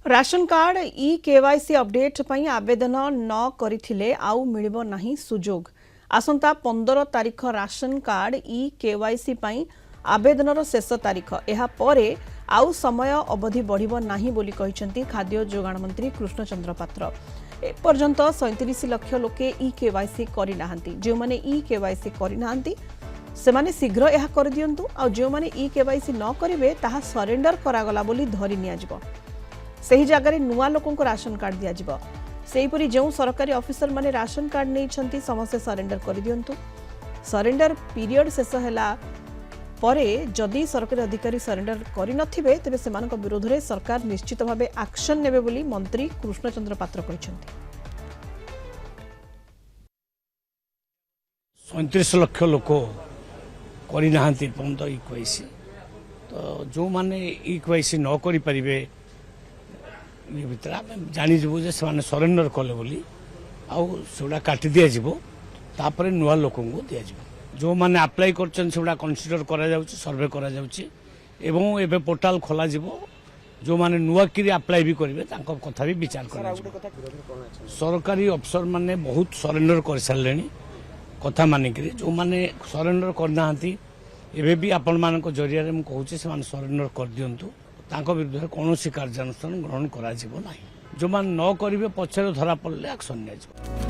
Ration card e KYC update पई आवेदन न करिथिले आउ मिलिबो नाही सुजोग। आसंता 15 तारीख राशन कार्ड ई केवाईसी पई आवेदनर शेष तारीख। एहा परे आउ समय अवधि बढ़िबो नाही बोली कहिसंती खाद्य जोगाण मंत्री कृष्णचंद्र पात्र। ए पर्यंत 37 लाख लोके ई केवाईसी करि नाहंती। जे माने ई केवाईसी करि नाहंती सेमाने शीघ्र एहा कर दियंतु आ जे माने ई केवाईसी न करिवे ताहा सरेंडर करागला बोली धरि निया जिवो। सही जगह नुआ लोकों को राशन कार्ड दिया जिवो। सेहीपरि जो सरकारी ऑफिसर माने राशन कार्ड नहीं छंती समस्त सरेंडर कर दियंतु। सरेंडर पीरियड शेष होला परे जदि सरकारी अधिकारी सरेंडर करि नथिबे तबे सेमानक विरोध रे सरकार निश्चित भाबे एक्शन नेबे बोली मंत्री कृष्णचंद्र पात्र कहिसंती। 37 लाख लोक करि नाहंती पंद इक्वाईसी तो जो माने इक्वाईसी न करि परिबे ये भीतर आम जानीजु जे से सरेंडर कले बोली आउटा काटी दि जापर नुआ लोक दि जो मैंने आप्लाय कर कनसीडर सर्वे कर पोर्टाल खोल जो मैंने नुआ कि आप्लाय भी करेंगे कथा भी विचार कर सरकारी अफसर मैंने बहुत सरेंडर कर सारे कथा मानिक जो मैंने सरेंडर करना एवं भी आपण मान जरिया मुझे सरेंडर कर दिंतु विरुद्ध कौन कार्यानुष्ठान ग्रहण करा जो मान न करेंगे पछरे धरा पड़े एक्शन निया।